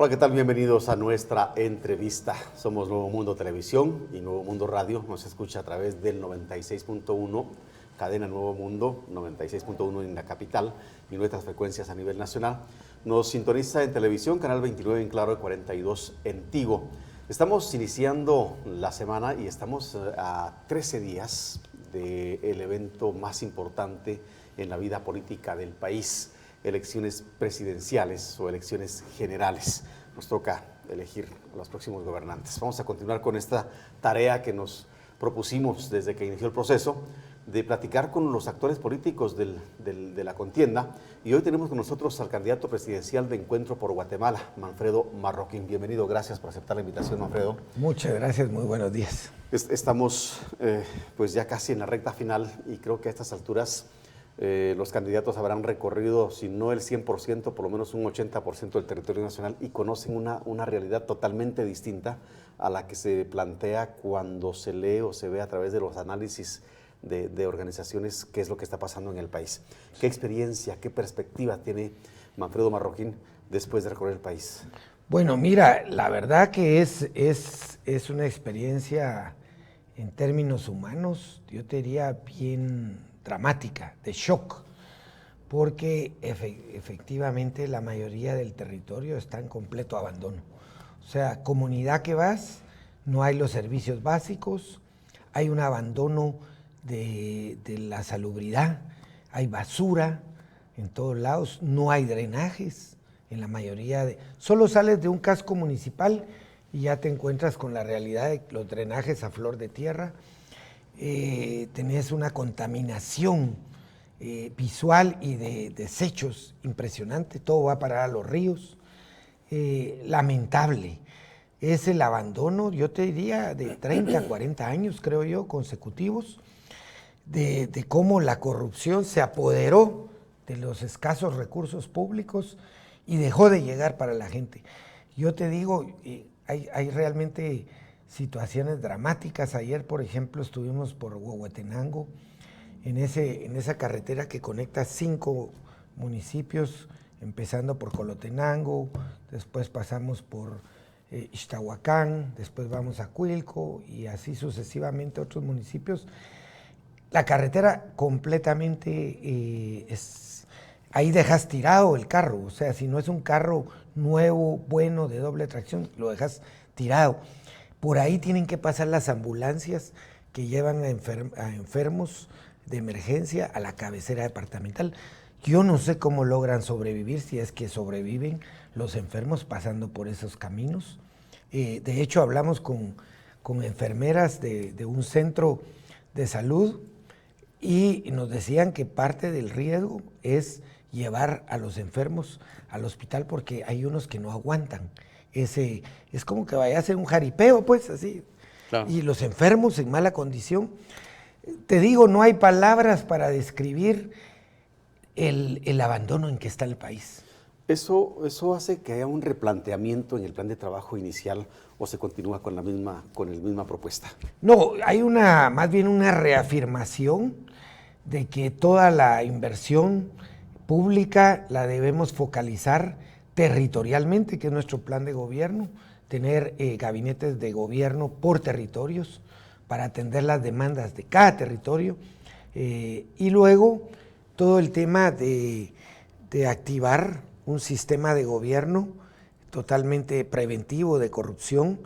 Hola, ¿qué tal? Bienvenidos a nuestra entrevista. Somos Nuevo Mundo Televisión y Nuevo Mundo Radio. Nos escucha a través del 96.1, cadena Nuevo Mundo, 96.1 en la capital y nuestras frecuencias a nivel nacional. Nos sintoniza en televisión, canal 29 en Claro y 42 en Tigo. Estamos iniciando la semana y estamos a 13 días del evento más importante en la vida política del país. Elecciones presidenciales o elecciones generales. Nos toca elegir a los próximos gobernantes. Vamos a continuar con esta tarea que nos propusimos desde que inició el proceso de platicar con los actores políticos de la contienda. Y hoy tenemos con nosotros al candidato presidencial de Encuentro por Guatemala, Manfredo Marroquín. Bienvenido, gracias por aceptar la invitación, Manfredo. Muchas gracias, muy buenos días. Estamos pues ya casi en la recta final y creo que a estas alturas los candidatos habrán recorrido, si no el 100%, por lo menos un 80% del territorio nacional y conocen una realidad totalmente distinta a la que se plantea cuando se lee o se ve a través de los análisis de organizaciones qué es lo que está pasando en el país. ¿Qué experiencia, qué perspectiva tiene Manfredo Marroquín después de recorrer el país? Bueno, mira, la verdad que es una experiencia en términos humanos, yo te diría bien dramática, de shock, porque efectivamente la mayoría del territorio está en completo abandono. O sea, comunidad que vas, no hay los servicios básicos, hay un abandono de la salubridad, hay basura en todos lados, no hay drenajes en la mayoría de... Solo sales de un casco municipal y ya te encuentras con la realidad de los drenajes a flor de tierra. Tenés una contaminación visual y de desechos impresionante, todo va a parar a los ríos. Lamentable. Es el abandono, yo te diría, de 30 a 40 años, creo yo, consecutivos, de cómo la corrupción se apoderó de los escasos recursos públicos y dejó de llegar para la gente. Yo te digo, hay realmente situaciones dramáticas. Ayer, por ejemplo, estuvimos por Huehuetenango, en esa carretera que conecta 5 municipios, empezando por Colotenango, después pasamos por Ixtahuacán, después vamos a Cuilco y así sucesivamente otros municipios. La carretera completamente ahí dejas tirado el carro, o sea, si no es un carro nuevo, bueno, de doble tracción, lo dejas tirado. Por ahí tienen que pasar las ambulancias que llevan a enfermos de emergencia a la cabecera departamental. Yo no sé cómo logran sobrevivir, si es que sobreviven los enfermos pasando por esos caminos. De hecho, hablamos con enfermeras de un centro de salud y nos decían que parte del riesgo es llevar a los enfermos al hospital porque hay unos que no aguantan. Es como que vaya a hacer un jaripeo, pues, así. Claro. Y los enfermos en mala condición. Te digo, no hay palabras para describir el abandono en que está el país. ¿Eso hace que haya un replanteamiento en el plan de trabajo inicial o se continúa con la misma propuesta? No, hay más bien una reafirmación de que toda la inversión pública la debemos focalizar territorialmente, que es nuestro plan de gobierno, tener gabinetes de gobierno por territorios para atender las demandas de cada territorio y luego todo el tema de activar un sistema de gobierno totalmente preventivo de corrupción,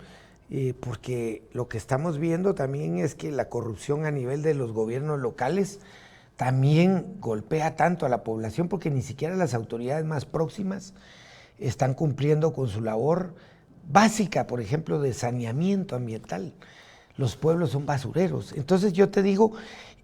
porque lo que estamos viendo también es que la corrupción a nivel de los gobiernos locales también golpea tanto a la población porque ni siquiera las autoridades más próximas están cumpliendo con su labor básica, por ejemplo, de saneamiento ambiental. Los pueblos son basureros. Entonces yo te digo,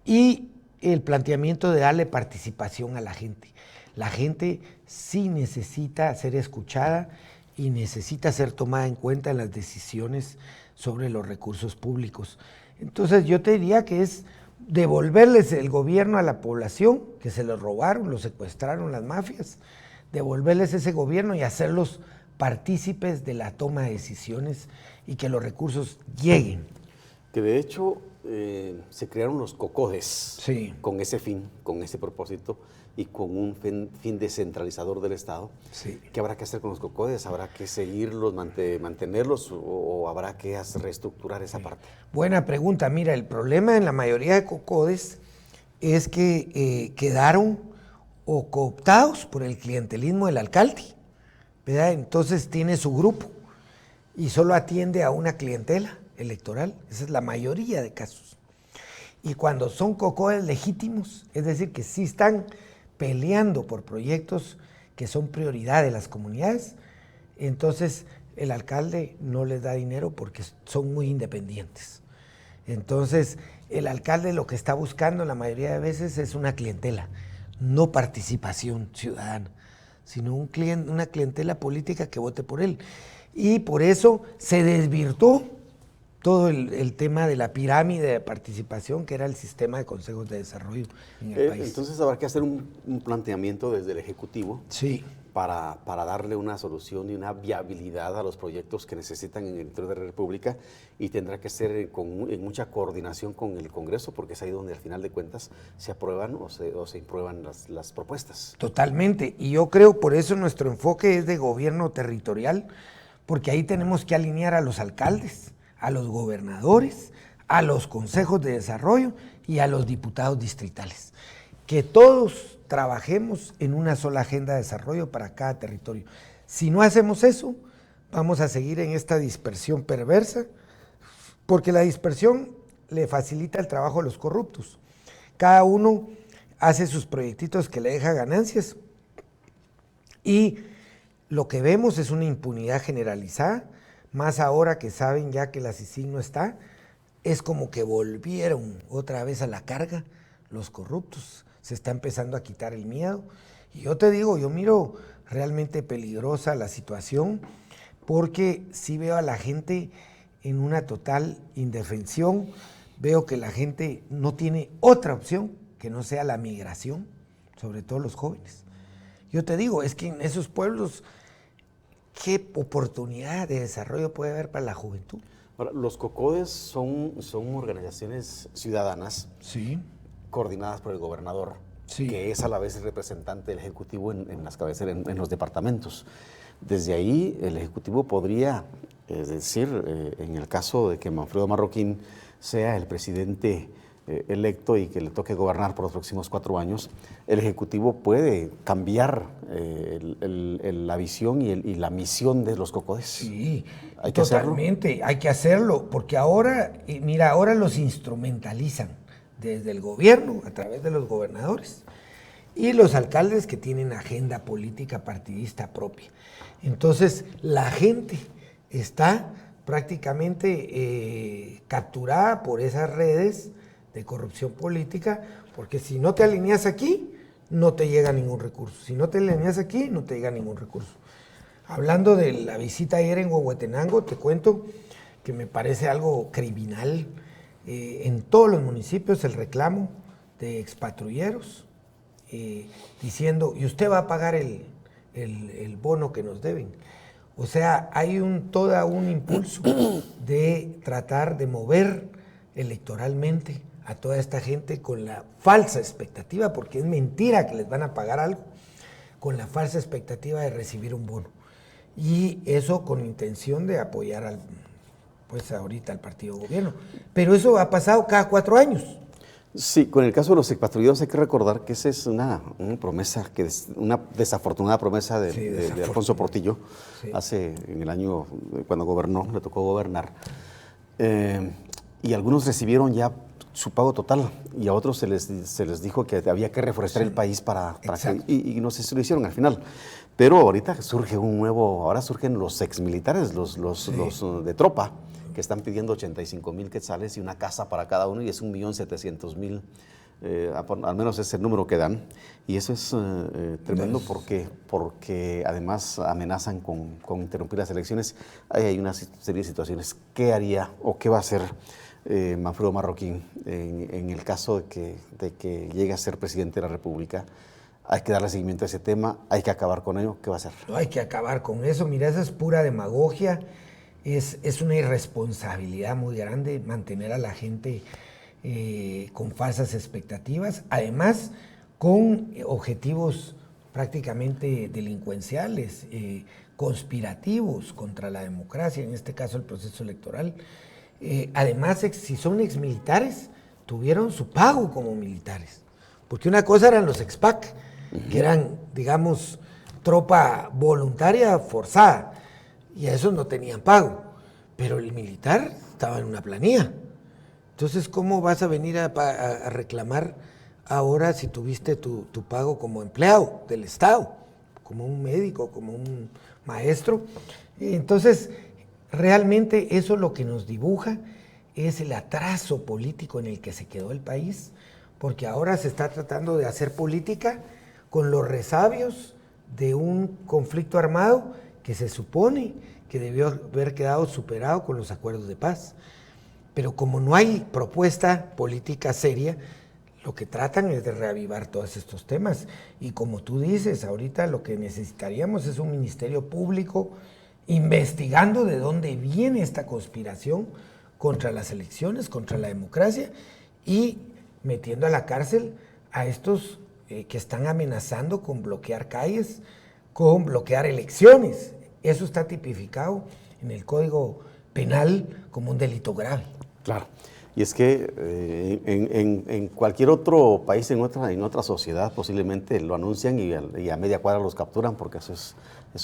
y el planteamiento de darle participación a la gente. La gente sí necesita ser escuchada y necesita ser tomada en cuenta en las decisiones sobre los recursos públicos. Entonces yo te diría que es devolverles el gobierno a la población, que se lo robaron, lo secuestraron las mafias, devolverles ese gobierno y hacerlos partícipes de la toma de decisiones y que los recursos lleguen. Que de hecho se crearon los COCODES, sí, con ese fin, con ese propósito, y con un fin descentralizador del Estado. Sí. ¿Qué habrá que hacer con los COCODES? ¿Habrá que seguirlos, mantenerlos o habrá que reestructurar esa parte? Buena pregunta. Mira, el problema en la mayoría de COCODES es que quedaron o cooptados por el clientelismo del alcalde, ¿verdad? Entonces tiene su grupo y solo atiende a una clientela electoral. Esa es la mayoría de casos. Y cuando son COCODES legítimos, es decir, que sí están peleando por proyectos que son prioridad de las comunidades, entonces el alcalde no les da dinero porque son muy independientes. Entonces, el alcalde lo que está buscando la mayoría de veces es una clientela, no participación ciudadana, sino una clientela política que vote por él. Y por eso se desvirtuó todo el tema de la pirámide de participación, que era el sistema de consejos de desarrollo en el país. Entonces habrá que hacer un planteamiento desde el Ejecutivo, sí, para darle una solución y una viabilidad a los proyectos que necesitan en el interior de la República, y tendrá que ser en mucha coordinación con el Congreso, porque es ahí donde al final de cuentas se aprueban o se imprueban las propuestas. Totalmente, y yo creo por eso nuestro enfoque es de gobierno territorial, porque ahí tenemos que alinear a los alcaldes, a los gobernadores, a los consejos de desarrollo y a los diputados distritales. Que todos trabajemos en una sola agenda de desarrollo para cada territorio. Si no hacemos eso, vamos a seguir en esta dispersión perversa, porque la dispersión le facilita el trabajo a los corruptos. Cada uno hace sus proyectitos que le deja ganancias y lo que vemos es una impunidad generalizada, más ahora que saben ya que la CICIG no está, es como que volvieron otra vez a la carga los corruptos. Se está empezando a quitar el miedo. Y yo te digo, yo miro realmente peligrosa la situación, porque sí veo a la gente en una total indefensión, veo que la gente no tiene otra opción que no sea la migración, sobre todo los jóvenes. Yo te digo, es que en esos pueblos, ¿qué oportunidad de desarrollo puede haber para la juventud? Ahora, los COCODES son organizaciones ciudadanas, sí, coordinadas por el gobernador, sí, que es a la vez el representante del Ejecutivo en las cabeceras, en los departamentos. Desde ahí el Ejecutivo podría, es decir, en el caso de que Manfredo Marroquín sea el presidente electo y que le toque gobernar por los próximos 4 años, el Ejecutivo puede cambiar la visión y la misión de los COCODES. Sí, ¿Hay que totalmente, hay que hacerlo, porque ahora, mira, ahora los instrumentalizan desde el gobierno, a través de los gobernadores, y los alcaldes que tienen agenda política partidista propia. Entonces, la gente está prácticamente capturada por esas redes de corrupción política, porque si no te alineas aquí, no te llega ningún recurso. Si no te alineas aquí, no te llega ningún recurso. Hablando de la visita ayer en Huehuetenango, te cuento que me parece algo criminal. En todos los municipios el reclamo de expatrulleros diciendo, y usted va a pagar el bono que nos deben. O sea, hay todo un impulso de tratar de mover electoralmente a toda esta gente con la falsa expectativa, porque es mentira que les van a pagar algo, con la falsa expectativa de recibir un bono. Y eso con intención de apoyar ahorita al partido gobierno. Pero eso ha pasado cada 4 años. Sí, con el caso de los expatriados hay que recordar que esa es una promesa, una desafortunada promesa de Alfonso Portillo, sí, en el año cuando gobernó, le tocó gobernar. Y algunos recibieron ya su pago total y a otros se les dijo que había que reforestar, sí, el país para que, y no sé si lo hicieron al final. Pero ahorita ahora surgen los exmilitares, los de tropa, que están pidiendo 85,000 quetzales y una casa para cada uno, y es 1,700,000, al menos es el número que dan. Y eso es tremendo porque además amenazan con interrumpir las elecciones. Hay una serie de situaciones. ¿Qué haría o qué va a hacer Manfredo Marroquín en el caso de que llegue a ser presidente de la República? Hay que darle seguimiento a ese tema, hay que acabar con ello. ¿Qué va a hacer? No hay que acabar con eso. Mira, eso es pura demagogia. Es una irresponsabilidad muy grande mantener a la gente con falsas expectativas. Además, con objetivos prácticamente delincuenciales, conspirativos contra la democracia, en este caso el proceso electoral. Además, si son exmilitares, tuvieron su pago como militares. Porque una cosa eran los expac, que eran, digamos, tropa voluntaria forzada, y a esos no tenían pago. Pero el militar estaba en una planilla. Entonces, ¿cómo vas a venir a reclamar ahora si tuviste tu pago como empleado del Estado, como un médico, como un maestro? Entonces, realmente eso lo que nos dibuja es el atraso político en el que se quedó el país, porque ahora se está tratando de hacer política con los resabios de un conflicto armado que se supone que debió haber quedado superado con los acuerdos de paz. Pero como no hay propuesta política seria, lo que tratan es de reavivar todos estos temas. Y como tú dices, ahorita lo que necesitaríamos es un ministerio público investigando de dónde viene esta conspiración contra las elecciones, contra la democracia, y metiendo a la cárcel a estos que están amenazando con bloquear calles, con bloquear elecciones. Eso está tipificado en el Código Penal como un delito grave. Claro, y es que en cualquier otro país, en otra sociedad, posiblemente lo anuncian y a media cuadra los capturan, porque eso es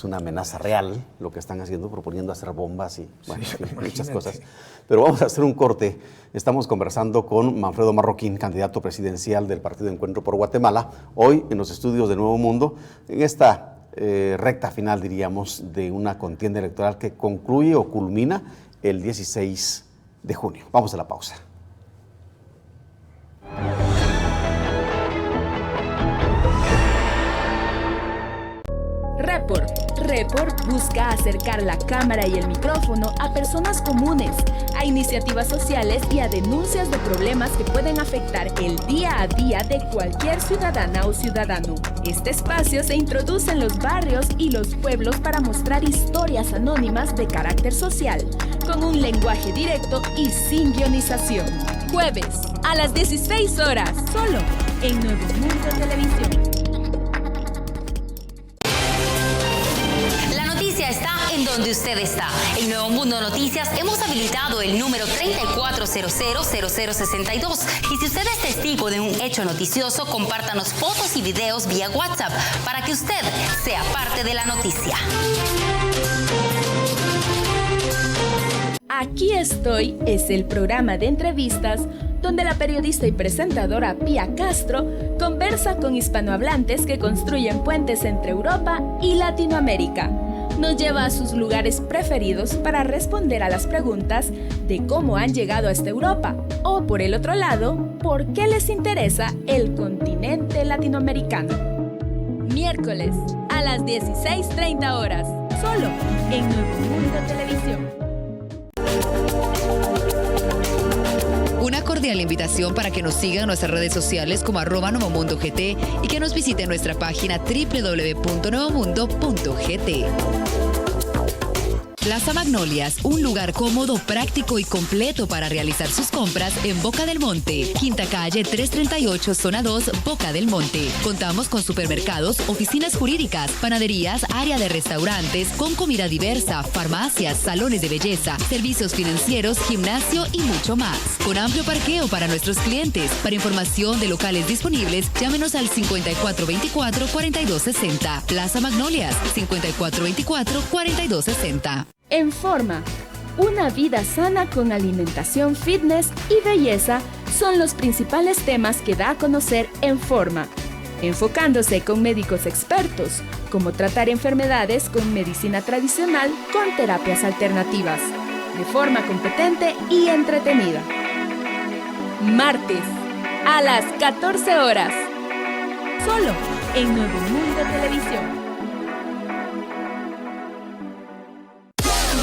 una amenaza real, lo que están haciendo, proponiendo hacer bombas y bueno, sí, muchas cosas. Pero vamos a hacer un corte. Estamos conversando con Manfredo Marroquín, candidato presidencial del Partido Encuentro por Guatemala, hoy en los estudios de Nuevo Mundo, en esta recta final, diríamos, de una contienda electoral que concluye o culmina el 16 de junio. Vamos a la pausa. Report busca acercar la cámara y el micrófono a personas comunes, a iniciativas sociales y a denuncias de problemas que pueden afectar el día a día de cualquier ciudadana o ciudadano. Este espacio se introduce en los barrios y los pueblos para mostrar historias anónimas de carácter social, con un lenguaje directo y sin guionización. Jueves, a las 16 horas, solo en Nuevo Mundo Televisión. Está en donde usted está. En Nuevo Mundo Noticias hemos habilitado el número 34000062. Y si usted es testigo de un hecho noticioso, compártanos fotos y videos vía WhatsApp para que usted sea parte de la noticia. Aquí estoy es el programa de entrevistas donde la periodista y presentadora Pía Castro conversa con hispanohablantes que construyen puentes entre Europa y Latinoamérica. Nos lleva a sus lugares preferidos para responder a las preguntas de cómo han llegado hasta Europa o, por el otro lado, por qué les interesa el continente latinoamericano. Miércoles a las 16:30 horas, solo en Nuevo Mundo Televisión. Una cordial invitación para que nos sigan en nuestras redes sociales como @NovoMundoGT y que nos visiten nuestra página www.novomundo.gt. Plaza Magnolias, un lugar cómodo, práctico y completo para realizar sus compras en Boca del Monte, Quinta Calle 338, Zona 2, Boca del Monte. Contamos con supermercados, oficinas jurídicas, panaderías, área de restaurantes, con comida diversa, farmacias, salones de belleza, servicios financieros, gimnasio y mucho más. Con amplio parqueo para nuestros clientes. Para información de locales disponibles, llámenos al 5424-4260. Plaza Magnolias, 5424-4260. En Forma, una vida sana con alimentación, fitness y belleza son los principales temas que da a conocer En Forma, enfocándose con médicos expertos, cómo tratar enfermedades con medicina tradicional con terapias alternativas, de forma competente y entretenida. Martes, a las 14 horas, solo en Nuevo Mundo Televisión.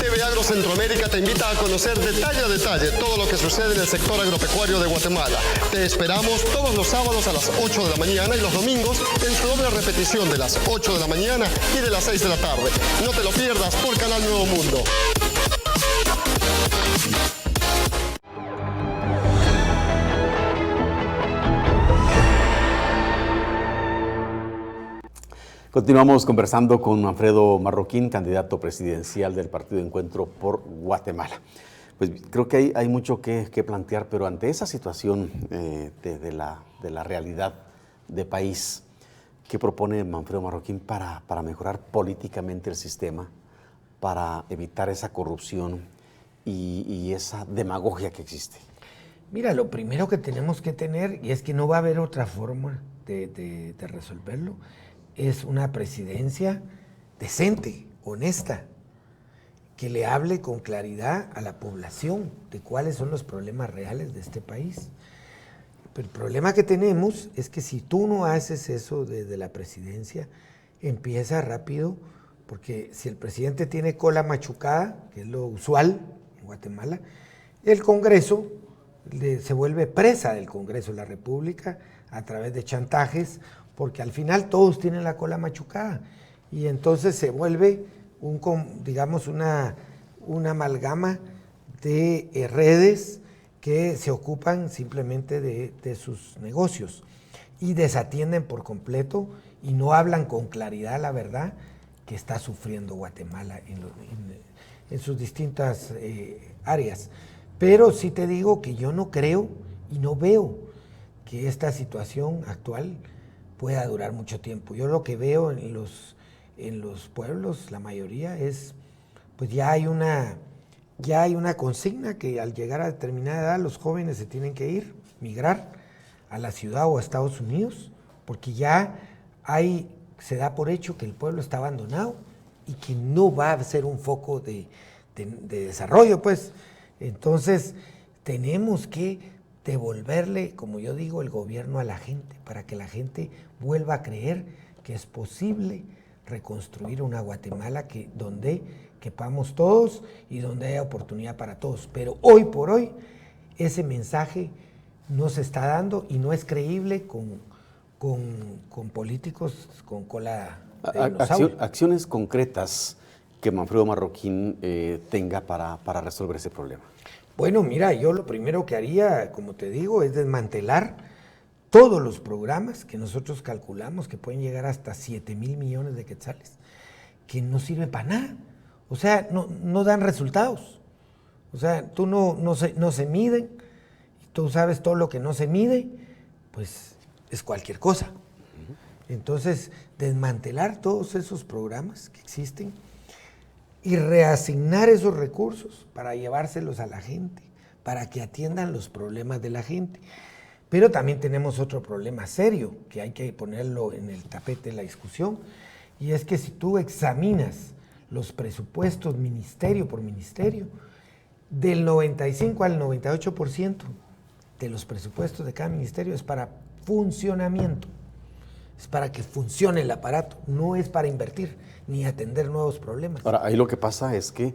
TV Centroamérica te invita a conocer detalle a detalle todo lo que sucede en el sector agropecuario de Guatemala. Te esperamos todos los sábados a las 8 de la mañana y los domingos en su doble repetición de las 8 de la mañana y de las 6 de la tarde. No te lo pierdas por Canal Nuevo Mundo. Continuamos conversando con Manfredo Marroquín, candidato presidencial del Partido Encuentro por Guatemala. Pues creo que hay mucho que plantear, pero ante esa situación de la realidad de país, ¿qué propone Manfredo Marroquín para mejorar políticamente el sistema, para evitar esa corrupción y esa demagogia que existe? Mira, lo primero que tenemos que tener, y es que no va a haber otra forma de resolverlo, es una presidencia decente, honesta, que le hable con claridad a la población de cuáles son los problemas reales de este país. Pero el problema que tenemos es que si tú no haces eso desde la presidencia, empieza rápido, porque si el presidente tiene cola machucada, que es lo usual en Guatemala, el Congreso se vuelve presa del Congreso de la República a través de chantajes, porque al final todos tienen la cola machucada y entonces se vuelve una amalgama de redes que se ocupan simplemente de sus negocios y desatienden por completo y no hablan con claridad la verdad que está sufriendo Guatemala en sus distintas áreas. Pero sí te digo que yo no creo y no veo que esta situación actual pueda durar mucho tiempo. Yo lo que veo en los pueblos, la mayoría, es, pues ya hay una consigna que al llegar a determinada edad los jóvenes se tienen que ir, migrar a la ciudad o a Estados Unidos, porque ya se da por hecho que el pueblo está abandonado y que no va a ser un foco de desarrollo, pues. Entonces, tenemos que devolverle, como yo digo, el gobierno a la gente, para que la gente vuelva a creer que es posible reconstruir una Guatemala donde quepamos todos y donde haya oportunidad para todos. Pero hoy por hoy, ese mensaje no se está dando y no es creíble con políticos con cola de dinosaurio. Acciones concretas que Manfredo Marroquín tenga para resolver ese problema. Bueno, mira, yo lo primero que haría, como te digo, es desmantelar todos los programas que nosotros calculamos que pueden llegar hasta 7,000 millones de quetzales, que no sirven para nada. O sea, no dan resultados. O sea, tú no se miden, tú sabes todo lo que no se mide, pues es cualquier cosa. Entonces, desmantelar todos esos programas que existen y reasignar esos recursos para llevárselos a la gente, para que atiendan los problemas de la gente. Pero también tenemos otro problema serio que hay que ponerlo en el tapete de la discusión, y es que si tú examinas los presupuestos ministerio por ministerio, del 95 al 98% de los presupuestos de cada ministerio es para funcionamiento, es para que funcione el aparato, no es para invertir ni atender nuevos problemas. Ahora, ahí lo que pasa es que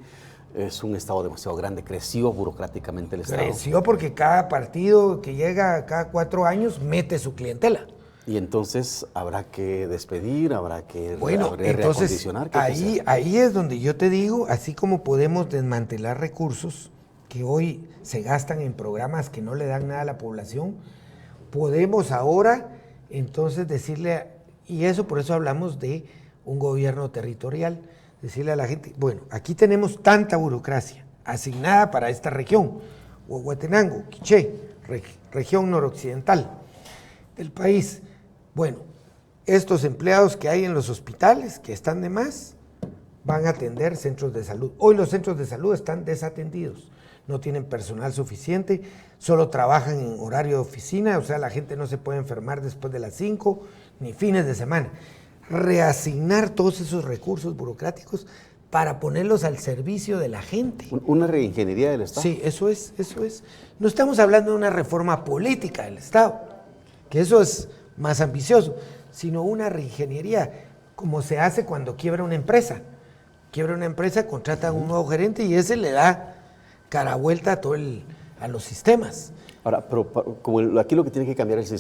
es un Estado demasiado grande, creció burocráticamente el Estado. Creció porque cada partido que llega cada 4 años mete su clientela. Y entonces habrá que despedir, habrá que entonces, reacondicionar. Ahí es donde yo te digo, así como podemos desmantelar recursos que hoy se gastan en programas que no le dan nada a la población, podemos ahora entonces decirle, y eso por eso hablamos de un gobierno territorial, decirle a la gente, bueno, aquí tenemos tanta burocracia asignada para esta región, Huehuetenango, Quiché, región noroccidental del país. Bueno, estos empleados que hay en los hospitales, que están de más, van a atender centros de salud. Hoy los centros de salud están desatendidos, no tienen personal suficiente, solo trabajan en horario de oficina, o sea, la gente no se puede enfermar después de las 5, ni fines de semana. Reasignar todos esos recursos burocráticos para ponerlos al servicio de la gente. ¿Una reingeniería del Estado? Sí, eso es. No estamos hablando de una reforma política del Estado, que eso es más ambicioso, sino una reingeniería, como se hace cuando quiebra una empresa. Quiebra una empresa, contrata a un nuevo gerente y ese le da cara vuelta a los sistemas. Ahora, pero como aquí lo que tiene que cambiar es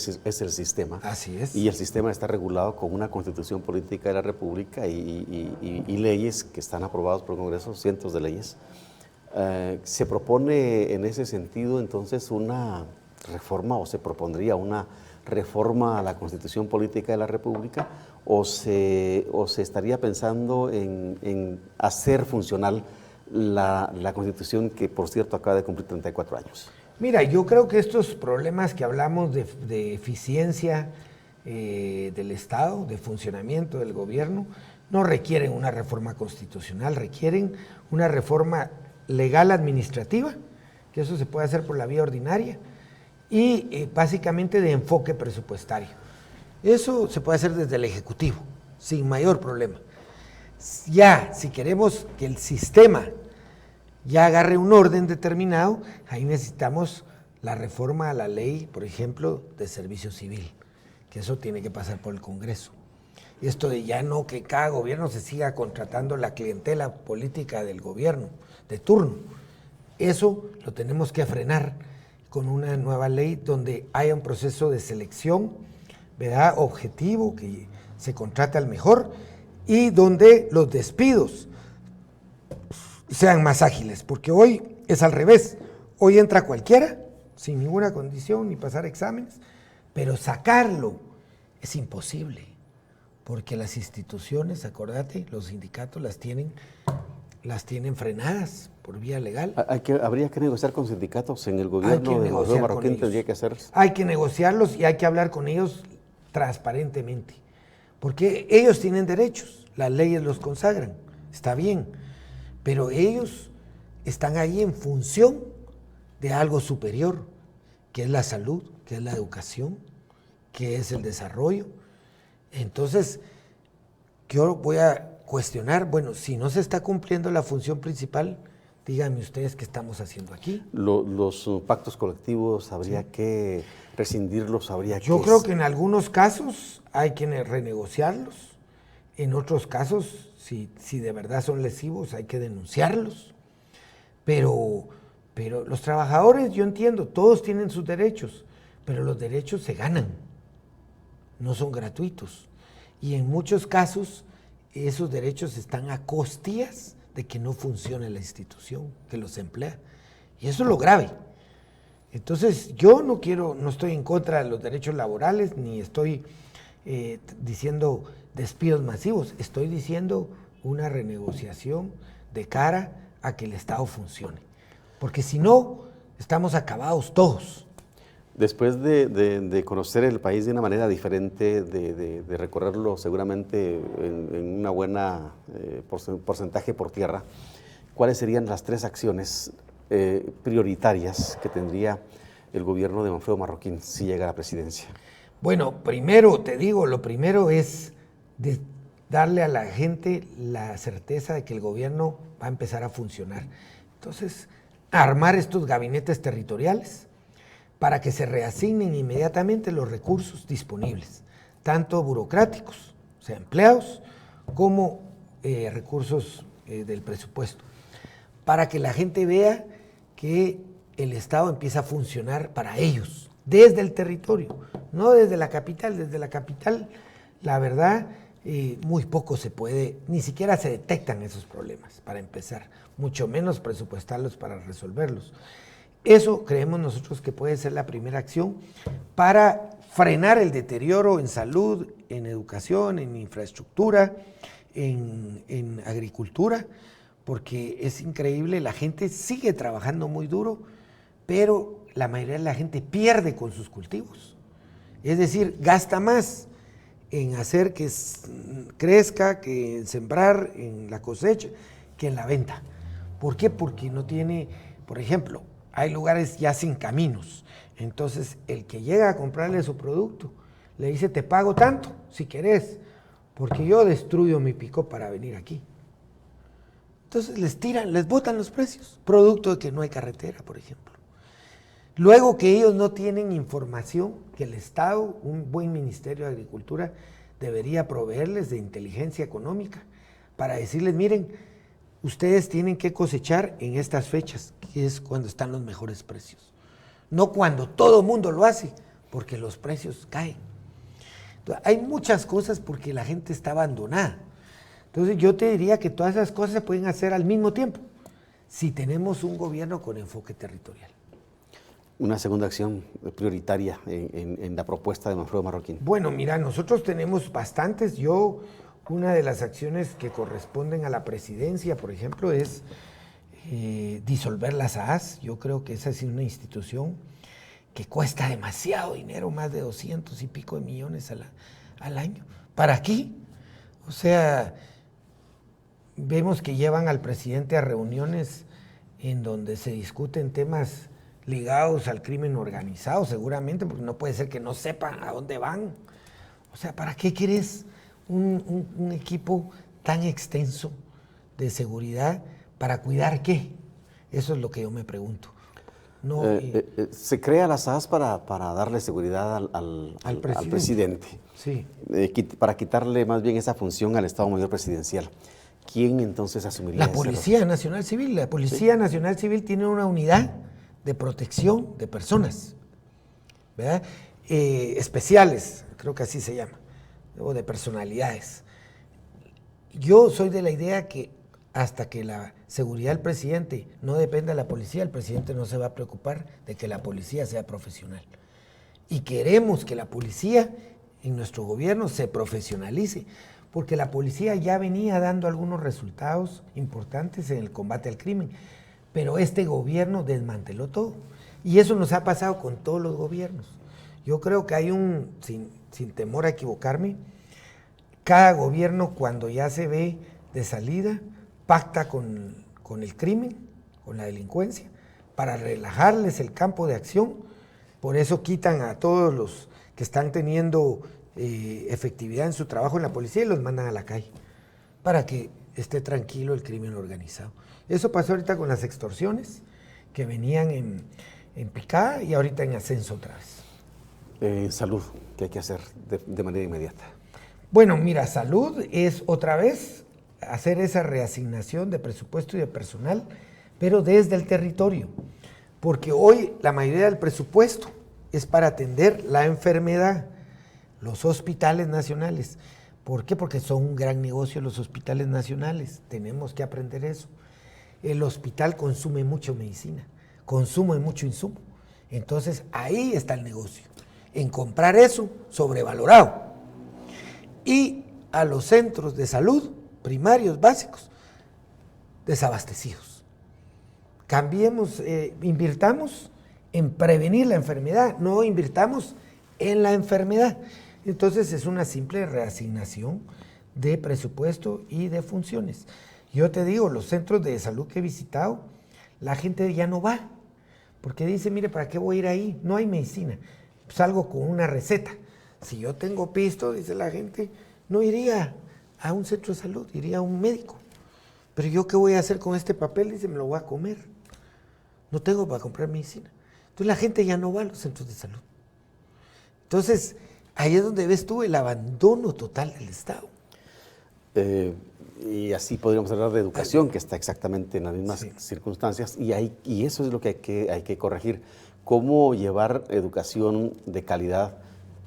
el sistema. Así es. Y el sistema está regulado con una constitución política de la República y leyes que están aprobadas por el Congreso, cientos de leyes. ¿Se propone en ese sentido entonces una reforma o se propondría una reforma a la constitución política de la República o se estaría pensando en hacer funcional la Constitución, que por cierto acaba de cumplir 34 años? Mira, yo creo que estos problemas que hablamos de eficiencia del Estado, de funcionamiento del gobierno, no requieren una reforma constitucional, requieren una reforma legal administrativa, que eso se puede hacer por la vía ordinaria, y básicamente de enfoque presupuestario. Eso se puede hacer desde el Ejecutivo, sin mayor problema. Ya, si queremos que el sistema ya agarre un orden determinado, ahí necesitamos la reforma a la ley, por ejemplo, de servicio civil, que eso tiene que pasar por el Congreso. Y esto de ya no que cada gobierno se siga contratando la clientela política del gobierno de turno, eso lo tenemos que frenar con una nueva ley donde haya un proceso de selección, ¿verdad?, objetivo, que se contrate al mejor, y donde los despidos sean más ágiles, porque hoy es al revés. Hoy entra cualquiera, sin ninguna condición, ni pasar exámenes, pero sacarlo es imposible, porque las instituciones, acordate, los sindicatos las tienen frenadas por vía legal. Habría que negociar con sindicatos en el gobierno de Manfredo Marroquín, tendría que hacer. Hay que negociarlos y hay que hablar con ellos transparentemente, porque ellos tienen derechos, las leyes los consagran, está bien, pero ellos están ahí en función de algo superior, que es la salud, que es la educación, que es el desarrollo. Entonces, yo voy a cuestionar, bueno, si no se está cumpliendo la función principal, díganme ustedes qué estamos haciendo aquí. Los pactos colectivos habría que rescindirlos, Yo creo que en algunos casos hay que renegociarlos, en otros casos, si de verdad son lesivos, hay que denunciarlos, pero los trabajadores, yo entiendo, todos tienen sus derechos, pero los derechos se ganan, no son gratuitos, y en muchos casos esos derechos están a costillas de que no funcione la institución que los emplea, y eso es lo grave. Entonces yo no estoy en contra de los derechos laborales, ni estoy diciendo despidos masivos, estoy diciendo una renegociación de cara a que el Estado funcione, porque si no, estamos acabados todos. Después de conocer el país de una manera diferente, de recorrerlo seguramente en una buena porcentaje por tierra, ¿cuáles serían las 3 acciones prioritarias que tendría el gobierno de Manfredo Marroquín si llega a la presidencia? Bueno, primero te digo, lo primero es darle a la gente la certeza de que el gobierno va a empezar a funcionar. Entonces, armar estos gabinetes territoriales para que se reasignen inmediatamente los recursos disponibles, tanto burocráticos, o sea, empleados, como recursos del presupuesto, para que la gente vea que el Estado empieza a funcionar para ellos, desde el territorio, no desde la capital. Desde la capital, la verdad, muy poco se puede, ni siquiera se detectan esos problemas, para empezar, mucho menos presupuestarlos para resolverlos. Eso creemos nosotros que puede ser la primera acción para frenar el deterioro en salud, en educación, en infraestructura, en agricultura, porque es increíble, la gente sigue trabajando muy duro, pero la mayoría de la gente pierde con sus cultivos. Es decir, gasta más en hacer que crezca, que en sembrar, en la cosecha, que en la venta. ¿Por qué? Porque no tiene, por ejemplo, hay lugares ya sin caminos. Entonces, el que llega a comprarle su producto, le dice, te pago tanto, si querés, porque yo destruyo mi pico para venir aquí. Entonces, les botan los precios, producto de que no hay carretera, por ejemplo. Luego que ellos no tienen información que el Estado, un buen Ministerio de Agricultura, debería proveerles de inteligencia económica para decirles, miren, ustedes tienen que cosechar en estas fechas, que es cuando están los mejores precios. No cuando todo el mundo lo hace, porque los precios caen. Entonces, hay muchas cosas porque la gente está abandonada. Entonces yo te diría que todas esas cosas se pueden hacer al mismo tiempo, si tenemos un gobierno con enfoque territorial. una segunda acción prioritaria en la propuesta de Manfredo Marroquín? Bueno, mira, nosotros tenemos bastantes. Una de las acciones que corresponden a la presidencia, por ejemplo, es disolver las AAS. Yo creo que esa es una institución que cuesta demasiado dinero, más de 200 y pico de millones al año. ¿Para qué? O sea, vemos que llevan al presidente a reuniones en donde se discuten temas ligados al crimen organizado, seguramente, porque no puede ser que no sepan a dónde van. O sea, ¿para qué quieres un equipo tan extenso de seguridad? ¿Para cuidar qué? Eso es lo que yo me pregunto. No, se crea las AAS para darle seguridad al presidente. Sí. Para quitarle más bien esa función al Estado Mayor Presidencial. ¿Quién entonces asumiría La ese Policía Nacional Civil. La Policía Nacional Civil tiene una unidad de protección de personas, ¿verdad? Especiales, creo que así se llama, o de personalidades. Yo soy de la idea que hasta que la seguridad del presidente no dependa de la policía, el presidente no se va a preocupar de que la policía sea profesional. Y queremos que la policía en nuestro gobierno se profesionalice, porque la policía ya venía dando algunos resultados importantes en el combate al crimen, pero este gobierno desmanteló todo. Y eso nos ha pasado con todos los gobiernos. Yo creo que hay sin temor a equivocarme, cada gobierno cuando ya se ve de salida, pacta con el crimen, con la delincuencia, para relajarles el campo de acción. Por eso quitan a todos los que están teniendo efectividad en su trabajo en la policía y los mandan a la calle, para que esté tranquilo el crimen organizado. Eso pasó ahorita con las extorsiones, que venían en picada y ahorita en ascenso otra vez. Salud, ¿qué hay que hacer de manera inmediata? Bueno, mira, salud es otra vez hacer esa reasignación de presupuesto y de personal, pero desde el territorio, porque hoy la mayoría del presupuesto es para atender la enfermedad, los hospitales nacionales. ¿Por qué? Porque son un gran negocio los hospitales nacionales, tenemos que aprender eso. El hospital consume mucha medicina, consume mucho insumo, entonces ahí está el negocio, en comprar eso sobrevalorado. Y a los centros de salud primarios básicos desabastecidos. Cambiemos, invirtamos en prevenir la enfermedad, no invirtamos en la enfermedad. Entonces es una simple reasignación de presupuesto y de funciones. Yo te digo, los centros de salud que he visitado, la gente ya no va, porque dice, mire, ¿para qué voy a ir ahí? No hay medicina. Salgo con una receta. Si yo tengo pisto, dice la gente, no iría a un centro de salud, iría a un médico. Pero yo, ¿qué voy a hacer con este papel? Dice, me lo voy a comer. No tengo para comprar medicina. Entonces la gente ya no va a los centros de salud. Entonces, ahí es donde ves tú el abandono total del Estado. Y así podríamos hablar de educación, que está exactamente en las mismas circunstancias, y eso es lo que hay que corregir. ¿Cómo llevar educación de calidad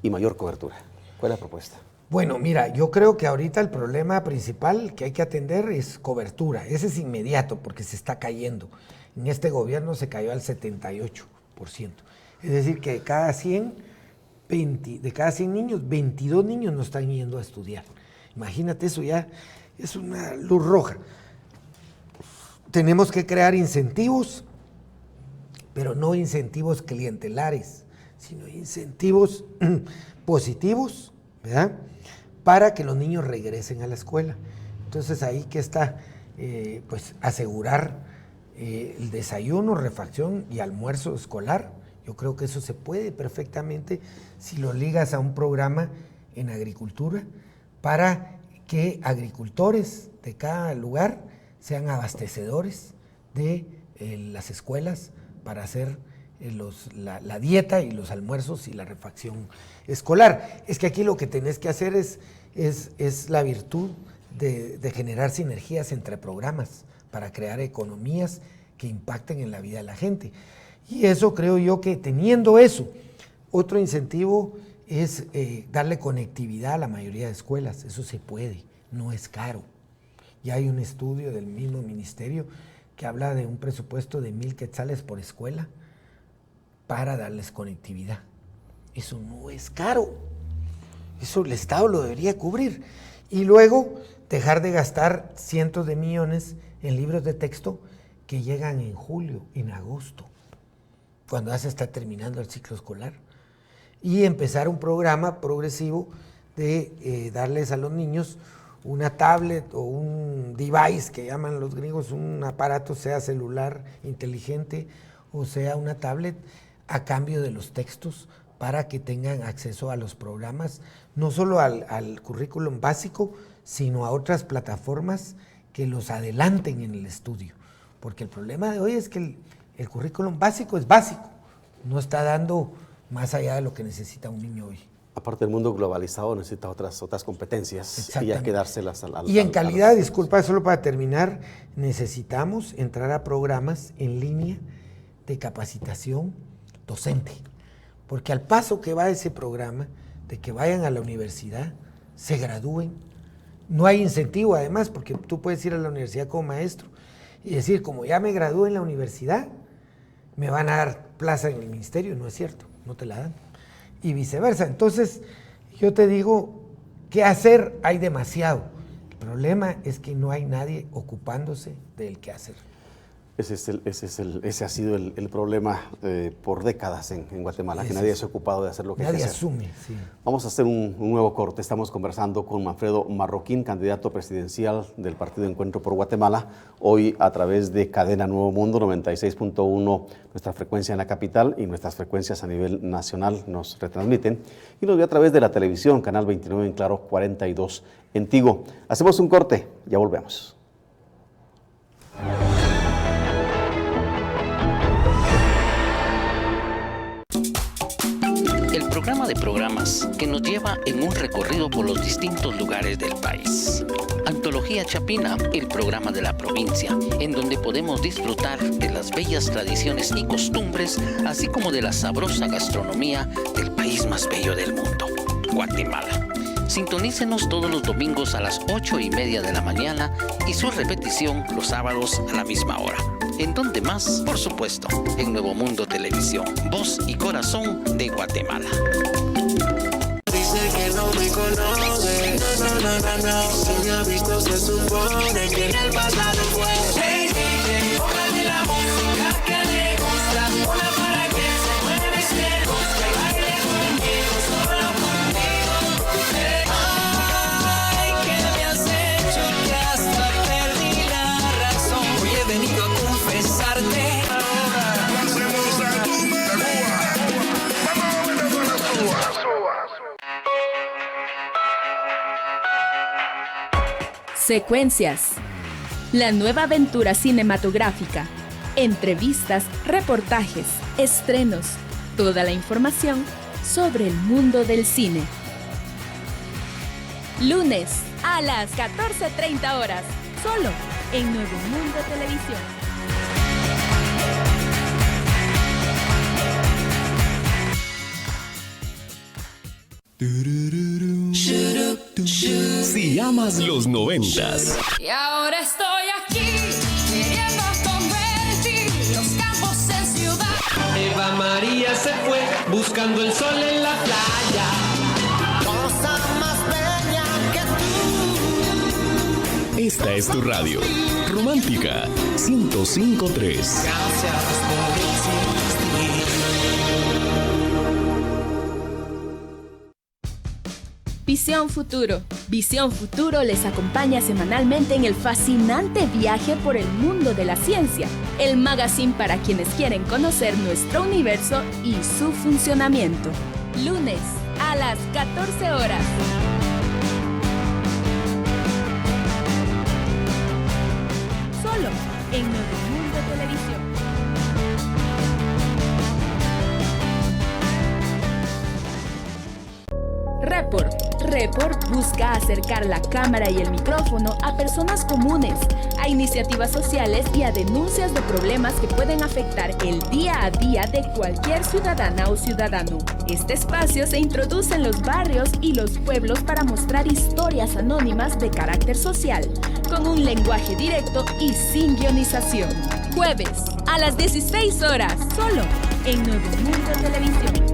y mayor cobertura? ¿Cuál es la propuesta? Bueno, mira, yo creo que ahorita el problema principal que hay que atender es cobertura. Ese es inmediato porque se está cayendo. En este gobierno se cayó al 78%. Es decir, que de cada 100 niños, 22 niños no están yendo a estudiar. Imagínate, eso ya es una luz roja. Tenemos que crear incentivos, pero no incentivos clientelares, sino incentivos positivos, ¿verdad?, para que los niños regresen a la escuela. Entonces ahí que está, pues asegurar el desayuno, refacción y almuerzo escolar. Yo creo que eso se puede perfectamente si lo ligas a un programa en agricultura para que agricultores de cada lugar sean abastecedores de las escuelas para hacer la dieta y los almuerzos y la refacción escolar. Es que aquí lo que tenés que hacer es la virtud de generar sinergias entre programas para crear economías que impacten en la vida de la gente. Y eso creo yo que teniendo eso, otro incentivo es darle conectividad a la mayoría de escuelas. Eso se puede, no es caro. Ya hay un estudio del mismo ministerio que habla de un presupuesto de 1,000 quetzales por escuela para darles conectividad. Eso no es caro. Eso el Estado lo debería cubrir. Y luego dejar de gastar cientos de millones en libros de texto que llegan en julio, en agosto, cuando ya se está terminando el ciclo escolar. Y empezar un programa progresivo de darles a los niños una tablet o un device que llaman los gringos, un aparato, sea celular inteligente o sea una tablet, a cambio de los textos, para que tengan acceso a los programas, no solo al currículum básico, sino a otras plataformas que los adelanten en el estudio. Porque el problema de hoy es que el currículum básico es básico, no está dando más allá de lo que necesita un niño hoy. Aparte, el mundo globalizado necesita otras competencias y hay que dárselas al Y en calidad, disculpa, solo para terminar, necesitamos entrar a programas en línea de capacitación docente, porque al paso que va ese programa, de que vayan a la universidad, se gradúen, no hay incentivo además, porque tú puedes ir a la universidad como maestro y decir, como ya me gradué en la universidad, me van a dar plaza en el ministerio. No es cierto, no te la dan. Y viceversa. Entonces, yo te digo, ¿qué hacer? Hay demasiado. El problema es que no hay nadie ocupándose del qué hacer. Ese ha sido el problema por décadas en Guatemala, que nadie se ha ocupado de hacer lo que hay que hacer. Nadie asume, sí. Vamos a hacer un nuevo corte. Estamos conversando con Manfredo Marroquín, candidato presidencial del Partido Encuentro por Guatemala, hoy a través de Cadena Nuevo Mundo, 96.1, nuestra frecuencia en la capital, y nuestras frecuencias a nivel nacional nos retransmiten. Y nos ve a través de la televisión, Canal 29 en Claro, 42 en Tigo. Hacemos un corte, ya volvemos. El programa de programas que nos lleva en un recorrido por los distintos lugares del país. Antología Chapina, el programa de la provincia, en donde podemos disfrutar de las bellas tradiciones y costumbres, así como de la sabrosa gastronomía del país más bello del mundo, Guatemala. Sintonícenos todos los domingos a las 8:30 de la mañana y su repetición los sábados a la misma hora. ¿En dónde más? Por supuesto, en Nuevo Mundo Televisión, voz y corazón de Guatemala. Dice que no me conoce, no, si me ha visto se supone que en el pasado fue. Hey DJ, póngale la música que le gusta, una para que se mueva y se guste, baile conmigo, solo conmigo. Ay, ¿qué me has hecho que hasta perdí la razón? Hoy he venido a confesarte. Secuencias. La nueva aventura cinematográfica. Entrevistas, reportajes, estrenos. Toda la información sobre el mundo del cine. Lunes a las 14:30 horas. Solo en Nuevo Mundo Televisión. Si amas los 90s. Y ahora estoy aquí, queriendo convertir los campos en ciudad. Eva María se fue buscando el sol en la playa. Cosa más bella que tú. Esta es tu radio. Romántica 105.3. Gracias por existir. Visión Futuro. Visión Futuro les acompaña semanalmente en el fascinante viaje por el mundo de la ciencia, el magazine para quienes quieren conocer nuestro universo y su funcionamiento. Lunes a las 14 horas. Solo en Nuevo Mundo Televisión. Report busca acercar la cámara y el micrófono a personas comunes, a iniciativas sociales y a denuncias de problemas que pueden afectar el día a día de cualquier ciudadana o ciudadano. Este espacio se introduce en los barrios y los pueblos para mostrar historias anónimas de carácter social, con un lenguaje directo y sin guionización. Jueves a las 16 horas, solo en Nuevo Mundo Televisión.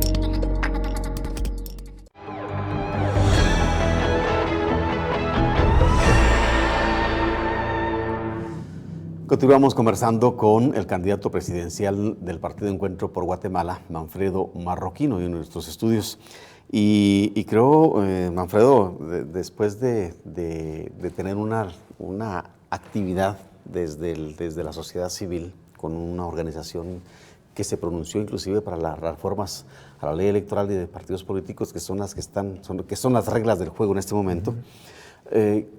Continuamos conversando con el candidato presidencial del Partido Encuentro por Guatemala, Manfredo Marroquín, en nuestros estudios. Y creo, Manfredo, después de tener una actividad desde la sociedad civil con una organización que se pronunció inclusive para las reformas a la ley electoral y de partidos políticos, que son las reglas del juego en este momento,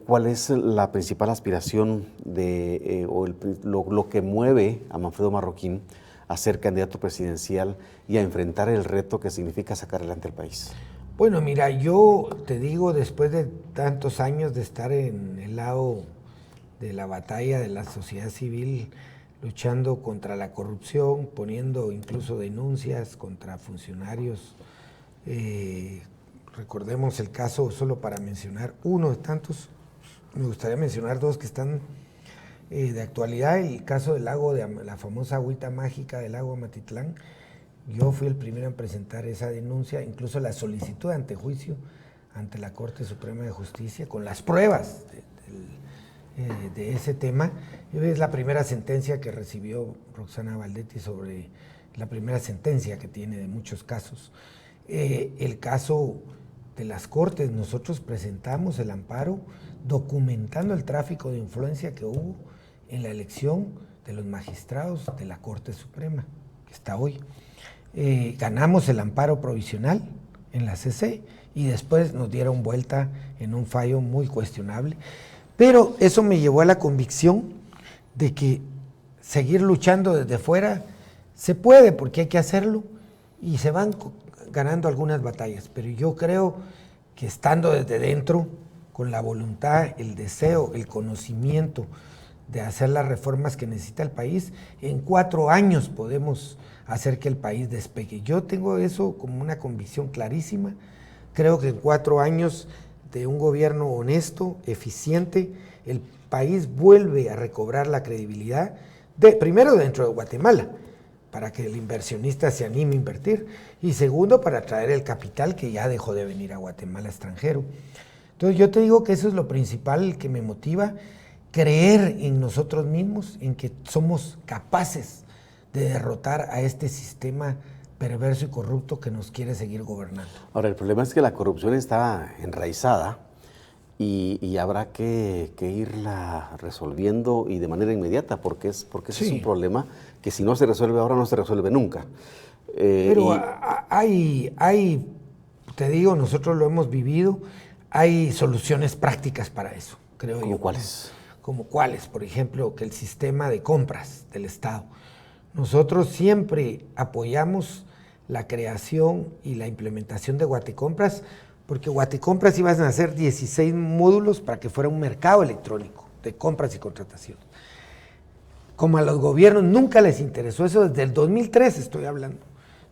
¿cuál es la principal aspiración lo que mueve a Manfredo Marroquín a ser candidato presidencial y a enfrentar el reto que significa sacar adelante el país? Bueno, mira, yo te digo, después de tantos años de estar en el lado de la batalla de la sociedad civil, luchando contra la corrupción, poniendo incluso denuncias contra funcionarios, recordemos el caso, solo para mencionar uno de tantos, me gustaría mencionar dos que están de actualidad, el caso del lago, de la famosa agüita mágica del lago Amatitlán. Yo fui el primero en presentar esa denuncia, incluso la solicitud de antejuicio ante la Corte Suprema de Justicia, con las pruebas de ese tema. Es la primera sentencia que recibió Roxana Valdetti sobre la primera sentencia que tiene de muchos casos. El caso de las Cortes, nosotros presentamos el amparo documentando el tráfico de influencia que hubo en la elección de los magistrados de la Corte Suprema, que está hoy. Ganamos el amparo provisional en la CC y después nos dieron vuelta en un fallo muy cuestionable. Pero eso me llevó a la convicción de que seguir luchando desde fuera se puede, porque hay que hacerlo, y se van ganando algunas batallas. Pero yo creo que estando desde dentro, con la voluntad, el deseo, el conocimiento de hacer las reformas que necesita el país, en 4 años podemos hacer que el país despegue. Yo tengo eso como una convicción clarísima. Creo que en 4 años de un gobierno honesto, eficiente, el país vuelve a recobrar la credibilidad, primero dentro de Guatemala, para que el inversionista se anime a invertir, y segundo, para atraer el capital que ya dejó de venir a Guatemala extranjero. Entonces yo te digo que eso es lo principal que me motiva, creer en nosotros mismos, en que somos capaces de derrotar a este sistema perverso y corrupto que nos quiere seguir gobernando. Ahora, el problema es que la corrupción está enraizada y habrá que irla resolviendo y de manera inmediata, porque ese es un problema que si no se resuelve ahora no se resuelve nunca. Pero te digo, nosotros lo hemos vivido, hay soluciones prácticas para eso, creo yo. ¿Cómo cuáles? Como cuáles, por ejemplo, que el sistema de compras del Estado. Nosotros siempre apoyamos la creación y la implementación de Guatecompras, porque Guatecompras iban a hacer 16 módulos para que fuera un mercado electrónico de compras y contrataciones. Como a los gobiernos nunca les interesó eso, desde el 2003 estoy hablando,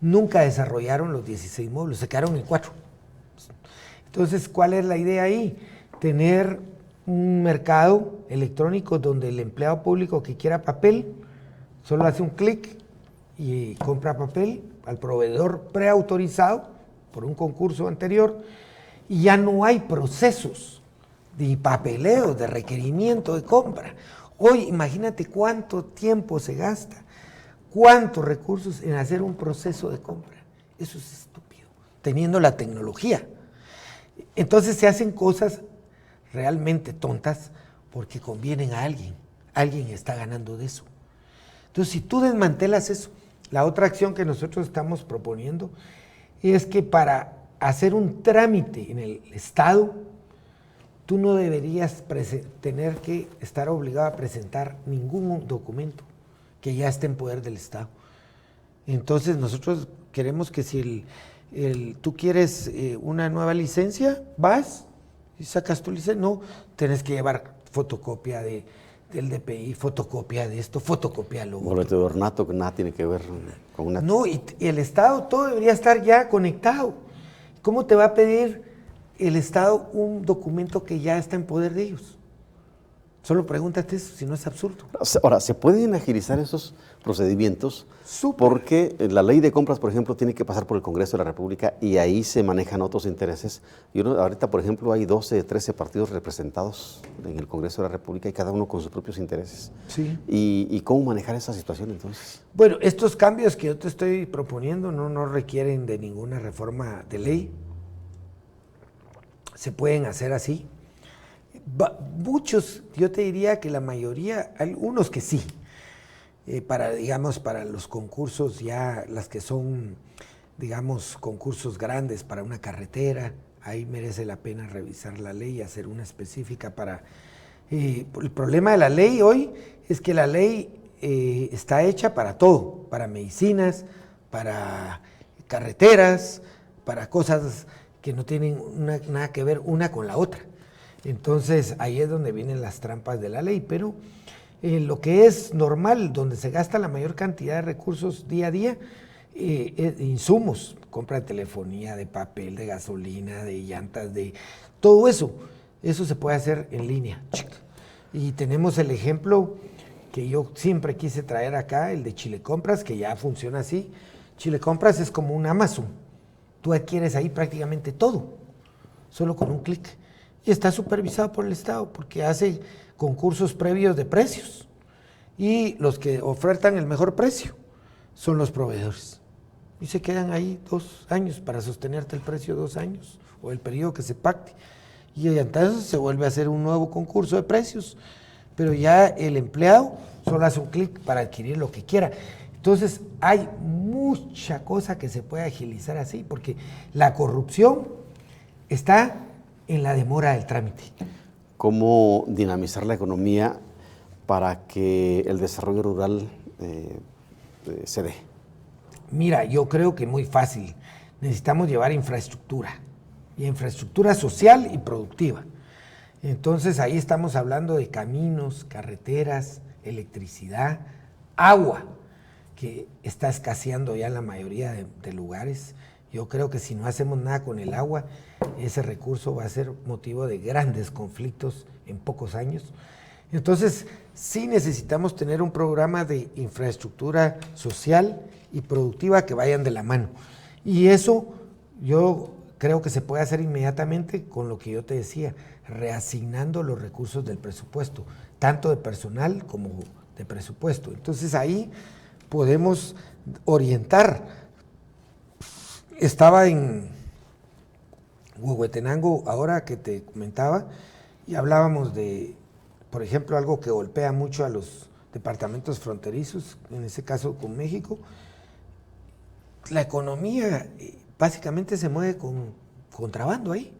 nunca desarrollaron los 16 módulos, se quedaron en 4. Entonces, ¿cuál es la idea ahí? Tener un mercado electrónico donde el empleado público que quiera papel solo hace un clic y compra papel al proveedor preautorizado por un concurso anterior, y ya no hay procesos de papeleo, de requerimiento de compra. Hoy imagínate cuánto tiempo se gasta, cuántos recursos en hacer un proceso de compra. Eso es estúpido, teniendo la tecnología. Entonces se hacen cosas realmente tontas porque convienen a alguien. Alguien está ganando de eso. Entonces, si tú desmantelas eso, la otra acción que nosotros estamos proponiendo es que para hacer un trámite en el Estado, tú no deberías tener que estar obligado a presentar ningún documento que ya esté en poder del Estado. Entonces, nosotros queremos que si tú quieres una nueva licencia, vas y sacas tu licencia. No, tienes que llevar fotocopia del DPI, fotocopia de esto, fotocopia lo otro. Boleto de ornato que nada tiene que ver con una... No, y el Estado todo debería estar ya conectado. ¿Cómo te va a pedir el Estado un documento que ya está en poder de ellos? Solo pregúntate eso, si no es absurdo. Ahora, ¿se pueden agilizar esos procedimientos, porque la ley de compras, por ejemplo, tiene que pasar por el Congreso de la República y ahí se manejan otros intereses. Y ahorita, por ejemplo, hay 12, 13 partidos representados en el Congreso de la República y cada uno con sus propios intereses. Sí. ¿Y cómo manejar esa situación entonces? Bueno, estos cambios que yo te estoy proponiendo no requieren de ninguna reforma de ley. Se pueden hacer así. Muchos, yo te diría que la mayoría, algunos que sí. Para los concursos ya, las que son, digamos, concursos grandes para una carretera, ahí merece la pena revisar la ley y hacer una específica para... el problema de la ley hoy es que la ley está hecha para todo, para medicinas, para carreteras, para cosas que no tienen nada que ver una con la otra. Entonces ahí es donde vienen las trampas de la ley, pero... lo que es normal, donde se gasta la mayor cantidad de recursos día a día, insumos, compra de telefonía, de papel, de gasolina, de llantas, de todo eso se puede hacer en línea. Y tenemos el ejemplo que yo siempre quise traer acá, el de Chile Compras, que ya funciona así. Chile Compras es como un Amazon, tú adquieres ahí prácticamente todo, solo con un clic. Y está supervisado por el Estado, porque hace concursos previos de precios. Y los que ofertan el mejor precio son los proveedores. Y se quedan ahí 2 años para sostenerte el precio 2 años, o el periodo que se pacte. Y entonces se vuelve a hacer un nuevo concurso de precios, pero ya el empleado solo hace un clic para adquirir lo que quiera. Entonces hay mucha cosa que se puede agilizar así, porque la corrupción está en la demora del trámite. ¿Cómo dinamizar la economía para que el desarrollo rural se dé? Mira, yo creo que muy fácil. Necesitamos llevar infraestructura, y infraestructura social y productiva. Entonces ahí estamos hablando de caminos, carreteras, electricidad, agua, que está escaseando ya en la mayoría de lugares. Yo creo que si no hacemos nada con el agua, ese recurso va a ser motivo de grandes conflictos en pocos años. Entonces, sí necesitamos tener un programa de infraestructura social y productiva que vayan de la mano. Y eso yo creo que se puede hacer inmediatamente con lo que yo te decía, reasignando los recursos del presupuesto, tanto de personal como de presupuesto. Entonces ahí podemos orientar. Estaba en Huehuetenango ahora que te comentaba y hablábamos de, por ejemplo, algo que golpea mucho a los departamentos fronterizos, en ese caso con México. La economía básicamente se mueve con contrabando ahí.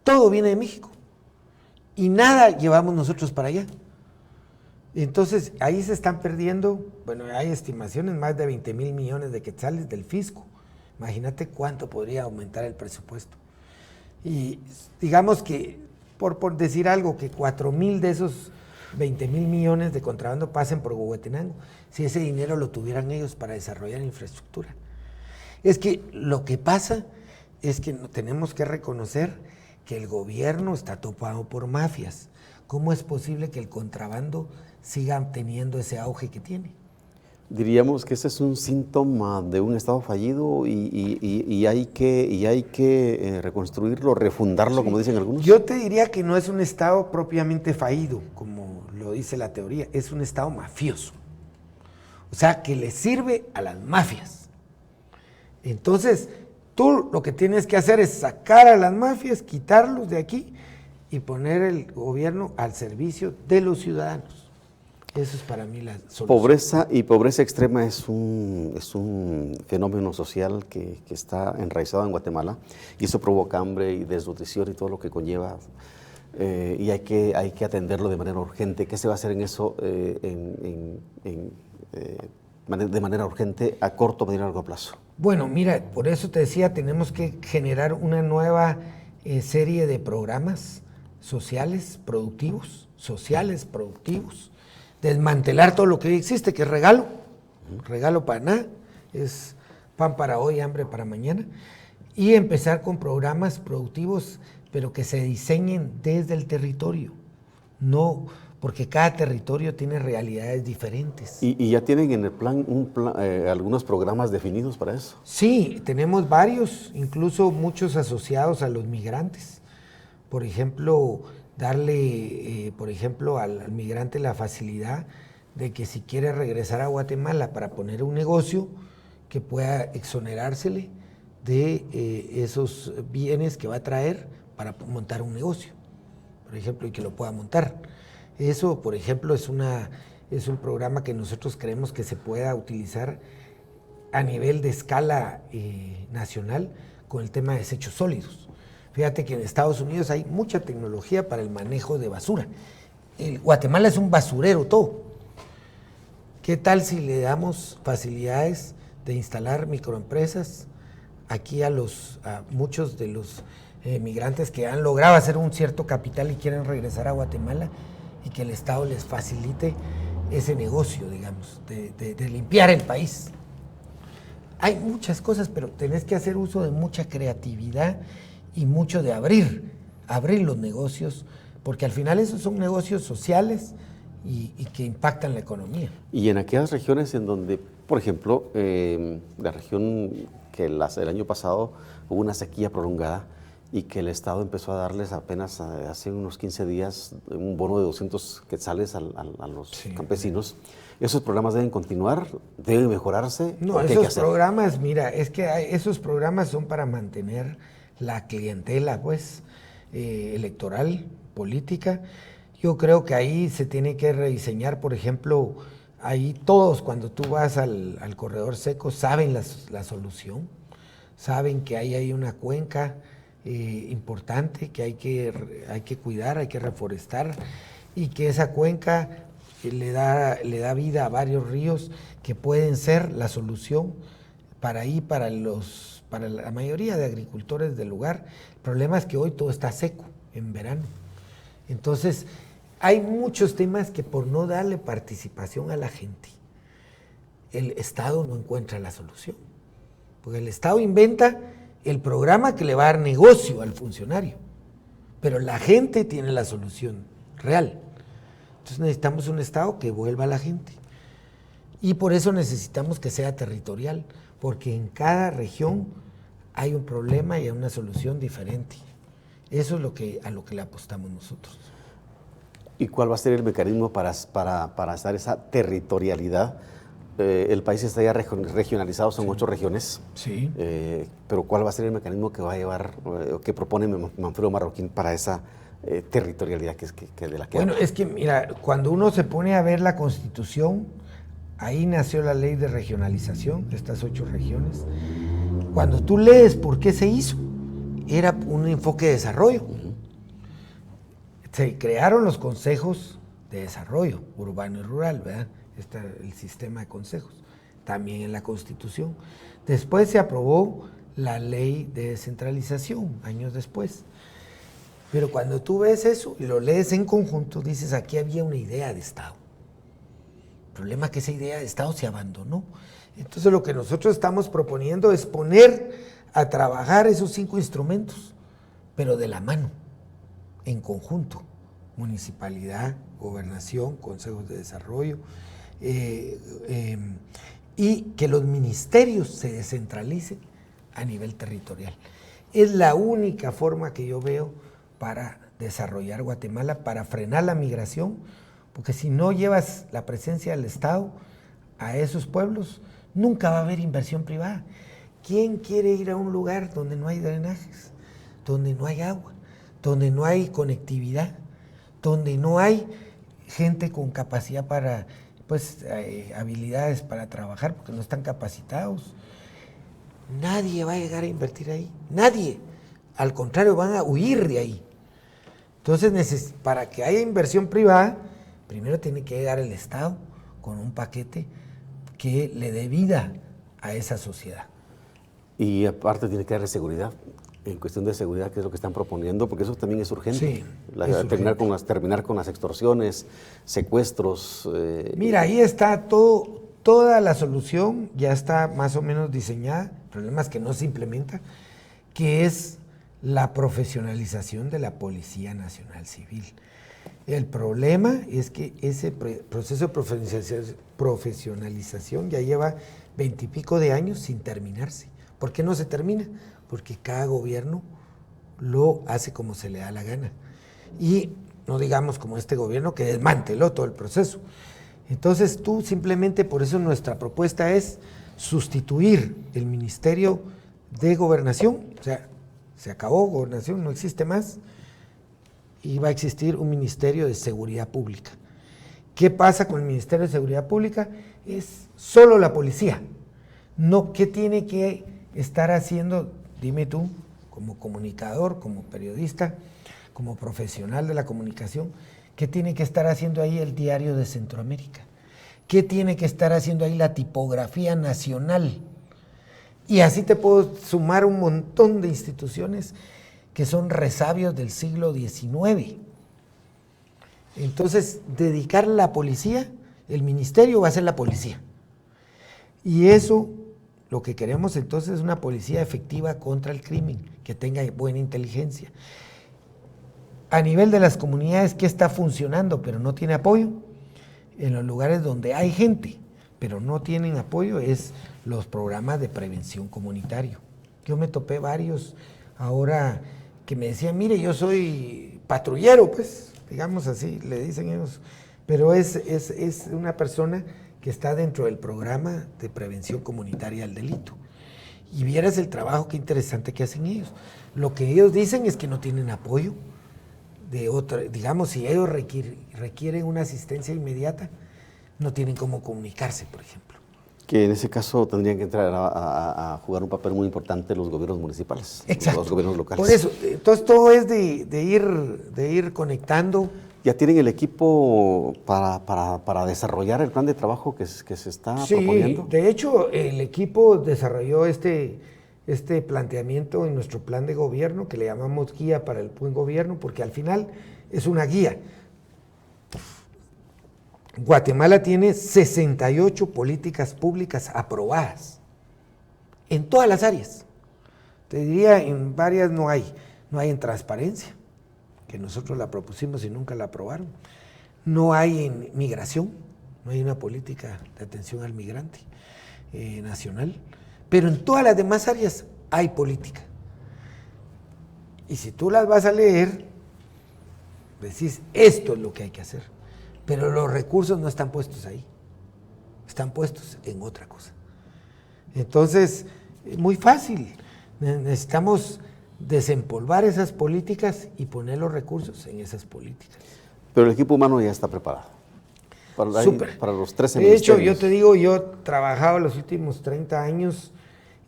Todo viene de México y nada llevamos nosotros para allá. Entonces ahí se están perdiendo, bueno, hay estimaciones, más de 20,000 millones de quetzales del fisco. Imagínate cuánto podría aumentar el presupuesto. Y digamos que, por decir algo, que 4,000 de esos 20,000 millones de contrabando pasen por Huehuetenango, si ese dinero lo tuvieran ellos para desarrollar infraestructura. Es que lo que pasa es que tenemos que reconocer que el gobierno está topado por mafias. ¿Cómo es posible que el contrabando siga teniendo ese auge que tiene? Diríamos que ese es un síntoma de un Estado fallido y hay que reconstruirlo, refundarlo, sí, como dicen algunos. Yo te diría que no es un Estado propiamente fallido, como lo dice la teoría, es un Estado mafioso. O sea, que le sirve a las mafias. Entonces, tú lo que tienes que hacer es sacar a las mafias, quitarlos de aquí y poner el gobierno al servicio de los ciudadanos. Eso es para mí la solución. Pobreza extrema es un fenómeno social que está enraizado en Guatemala y eso provoca hambre y desnutrición y todo lo que conlleva y hay que atenderlo de manera urgente. ¿Qué se va a hacer en eso de manera urgente a corto, mediano y largo plazo? Bueno, mira, por eso te decía, tenemos que generar una nueva serie de programas sociales productivos, desmantelar todo lo que existe, que es regalo para nada, es pan para hoy, hambre para mañana, y empezar con programas productivos, pero que se diseñen desde el territorio, no porque cada territorio tiene realidades diferentes. ¿Y ya tienen en el plan, algunos programas definidos para eso? Sí, tenemos varios, incluso muchos asociados a los migrantes. Por ejemplo, darle, al migrante la facilidad de que si quiere regresar a Guatemala para poner un negocio, que pueda exonerársele de esos bienes que va a traer para montar un negocio, por ejemplo, y que lo pueda montar. Eso, por ejemplo, es un programa que nosotros creemos que se pueda utilizar a nivel de escala nacional con el tema de desechos sólidos. Fíjate que en Estados Unidos hay mucha tecnología para el manejo de basura. Guatemala es un basurero todo. ¿Qué tal si le damos facilidades de instalar microempresas aquí a muchos de los migrantes que han logrado hacer un cierto capital y quieren regresar a Guatemala, y que el Estado les facilite ese negocio, digamos, de limpiar el país? Hay muchas cosas, pero tenés que hacer uso de mucha creatividad y mucho de abrir los negocios, porque al final esos son negocios sociales y que impactan la economía. Y en aquellas regiones en donde, por ejemplo, la región que el año pasado hubo una sequía prolongada y que el Estado empezó a darles apenas hace unos 15 días un bono de 200 quetzales a los campesinos. ¿Esos programas deben continuar? ¿Deben mejorarse? No, esos programas, mira, es que esos programas son para mantener la clientela, pues, electoral, política. Yo creo que ahí se tiene que rediseñar, por ejemplo, ahí todos, cuando tú vas al corredor seco, saben la solución, saben que ahí hay una cuenca importante que hay que cuidar, hay que reforestar, y que esa cuenca le da vida a varios ríos que pueden ser la solución para la mayoría de agricultores del lugar. El problema es que hoy todo está seco en verano. Entonces, hay muchos temas que por no darle participación a la gente, el Estado no encuentra la solución. Porque el Estado inventa el programa que le va a dar negocio al funcionario, pero la gente tiene la solución real. Entonces necesitamos un Estado que vuelva a la gente. Y por eso necesitamos que sea territorial, porque en cada región hay un problema y hay una solución diferente. Eso es a lo que le apostamos nosotros. ¿Y cuál va a ser el mecanismo para hacer esa territorialidad? El país está ya regionalizado, son 8 regiones. Sí. Pero ¿cuál va a ser el mecanismo que va a llevar, que propone Manfredo Marroquín para esa territorialidad que de la que Bueno, habla? es que mira, cuando uno se pone a ver la Constitución, ahí nació la ley de regionalización de estas 8 regiones. Cuando tú lees por qué se hizo, era un enfoque de desarrollo. Se crearon los consejos de desarrollo urbano y rural, ¿verdad? Está el sistema de consejos, también en la Constitución. Después se aprobó la ley de descentralización, años después. Pero cuando tú ves eso y lo lees en conjunto, dices, aquí había una idea de Estado. El problema es que esa idea de Estado se abandonó. Entonces lo que nosotros estamos proponiendo es poner a trabajar esos 5 instrumentos, pero de la mano, en conjunto. Municipalidad, gobernación, consejos de desarrollo, y que los ministerios se descentralicen a nivel territorial. Es la única forma que yo veo para desarrollar Guatemala, para frenar la migración, porque si no llevas la presencia del Estado a esos pueblos, nunca va a haber inversión privada. ¿Quién quiere ir a un lugar donde no hay drenajes, donde no hay agua, donde no hay conectividad, donde no hay gente con capacidad para, habilidades para trabajar porque no están capacitados? Nadie va a llegar a invertir ahí, nadie. Al contrario, van a huir de ahí. Entonces, para que haya inversión privada, primero tiene que llegar el Estado con un paquete que le dé vida a esa sociedad. Y aparte tiene que darle seguridad. En cuestión de seguridad, ¿qué es lo que están proponiendo? Porque eso también es urgente. Sí, es terminar con las extorsiones, secuestros. Mira, ahí está toda la solución, ya está más o menos diseñada. El problema es que no se implementa, que es la profesionalización de la Policía Nacional Civil. El problema es que ese proceso de profesionalización ya lleva 20 y pico de años sin terminarse. ¿Por qué no se termina? Porque cada gobierno lo hace como se le da la gana. Y no digamos como este gobierno que desmanteló todo el proceso. Entonces tú simplemente, por eso nuestra propuesta es sustituir el Ministerio de Gobernación, o sea, se acabó Gobernación, no existe más, y va a existir un Ministerio de Seguridad Pública. ¿Qué pasa con el Ministerio de Seguridad Pública? Es solo la policía. No, ¿qué tiene que estar haciendo? Dime tú, como comunicador, como periodista, como profesional de la comunicación, ¿qué tiene que estar haciendo ahí el Diario de Centroamérica? ¿Qué tiene que estar haciendo ahí la Tipografía Nacional? Y así te puedo sumar un montón de instituciones que son resabios del siglo XIX. Entonces, dedicar la policía, el ministerio va a ser la policía. Y eso, lo que queremos entonces es una policía efectiva contra el crimen, que tenga buena inteligencia. A nivel de las comunidades, ¿qué está funcionando pero no tiene apoyo? En los lugares donde hay gente, pero no tienen apoyo, es los programas de prevención comunitario. Yo me topé varios ahora que me decían, mire, yo soy patrullero, pues, digamos así, le dicen ellos, pero es una persona que está dentro del programa de prevención comunitaria al delito. Y vieras el trabajo, qué interesante que hacen ellos. Lo que ellos dicen es que no tienen apoyo de otra, digamos, si ellos requieren una asistencia inmediata, no tienen cómo comunicarse, por ejemplo. Que en ese caso tendrían que entrar a jugar un papel muy importante los gobiernos municipales, exacto, los gobiernos locales. Por eso, entonces todo es de ir conectando. ¿Ya tienen el equipo para desarrollar el plan de trabajo que se está proponiendo? Sí, de hecho, el equipo desarrolló este planteamiento en nuestro plan de gobierno, que le llamamos Guía para el Buen Gobierno, porque al final es una guía. Guatemala tiene 68 políticas públicas aprobadas, en todas las áreas. Te diría, en varias no hay en transparencia, que nosotros la propusimos y nunca la aprobaron. No hay en migración, no hay una política de atención al migrante nacional, pero en todas las demás áreas hay política. Y si tú las vas a leer, decís, esto es lo que hay que hacer. Pero los recursos no están puestos ahí, están puestos en otra cosa. Entonces, es muy fácil, necesitamos desempolvar esas políticas y poner los recursos en esas políticas. Pero el equipo humano ya está preparado para los 13 De hecho, ministerios. yo te digo, yo he trabajado los últimos 30 años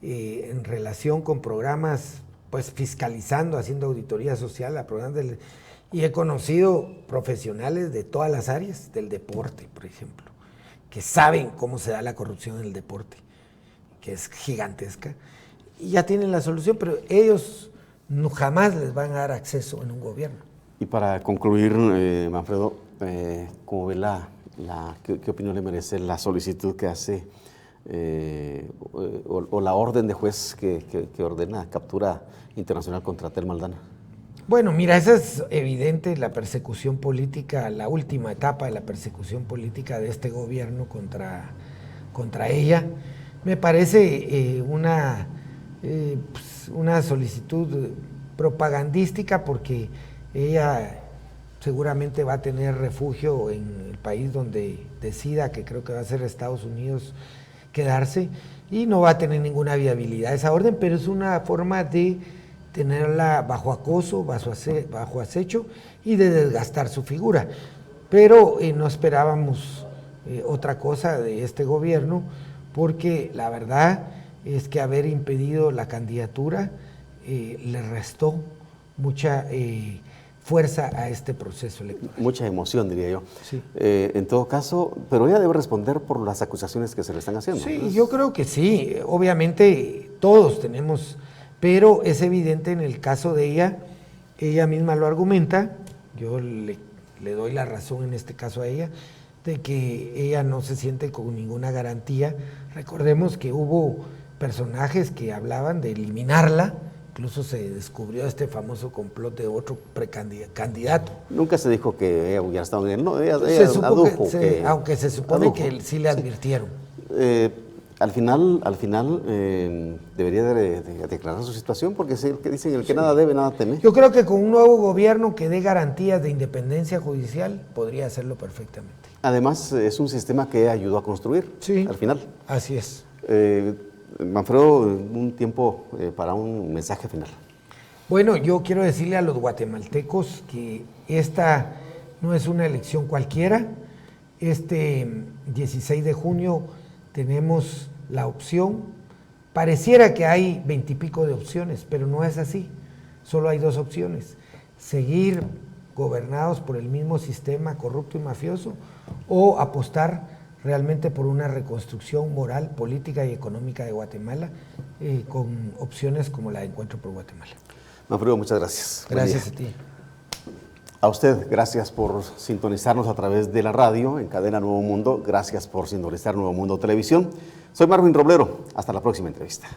en relación con programas, pues fiscalizando, haciendo auditoría social a programas y he conocido profesionales de todas las áreas, del deporte, por ejemplo, que saben cómo se da la corrupción en el deporte, que es gigantesca, y ya tienen la solución, pero ellos jamás les van a dar acceso en un gobierno. Y para concluir, Manfredo, ¿cómo ve qué opinión le merece la solicitud que hace o la orden de juez que ordena captura internacional contra Telma Aldana? Bueno, mira, esa es evidente la persecución política, la última etapa de la persecución política de este gobierno contra ella. Me parece una solicitud propagandística porque ella seguramente va a tener refugio en el país donde decida, que creo que va a ser Estados Unidos, quedarse, y no va a tener ninguna viabilidad esa orden, pero es una forma de tenerla bajo acoso, bajo acecho y de desgastar su figura. Pero no esperábamos otra cosa de este gobierno, porque la verdad es que haber impedido la candidatura le restó mucha fuerza a este proceso electoral. Mucha emoción, diría yo. Sí. En todo caso, pero ella debe responder por las acusaciones que se le están haciendo. Sí, yo creo que sí. Obviamente todos tenemos, pero es evidente en el caso de ella misma lo argumenta, yo le doy la razón en este caso a ella, de que ella no se siente con ninguna garantía. Recordemos que hubo personajes que hablaban de eliminarla Incluso se descubrió este famoso complot de otro precandidato. Nunca se dijo que ella hubiera estado en él, no, ella Se supo adujo aunque se supone adujo. que sí le advirtieron. Al final debería de declarar su situación, porque es el que dicen, el que nada debe, nada teme. Yo creo que con un nuevo gobierno que dé garantías de independencia judicial, podría hacerlo perfectamente. Además, es un sistema que ayudó a construir, Sí, al final. así es. Manfredo, un tiempo para un mensaje final. Bueno, yo quiero decirle a los guatemaltecos que esta no es una elección cualquiera. Este 16 de junio tenemos la opción. Pareciera que hay 20 y pico de opciones, pero no es así. Solo hay 2 opciones. Seguir gobernados por el mismo sistema corrupto y mafioso o apostar realmente por una reconstrucción moral, política y económica de Guatemala con opciones como la de Encuentro por Guatemala. Manfredo, muchas gracias. Gracias a ti. A usted, gracias por sintonizarnos a través de la radio en Cadena Nuevo Mundo. Gracias por sintonizar Nuevo Mundo Televisión. Soy Marvin Roblero. Hasta la próxima entrevista.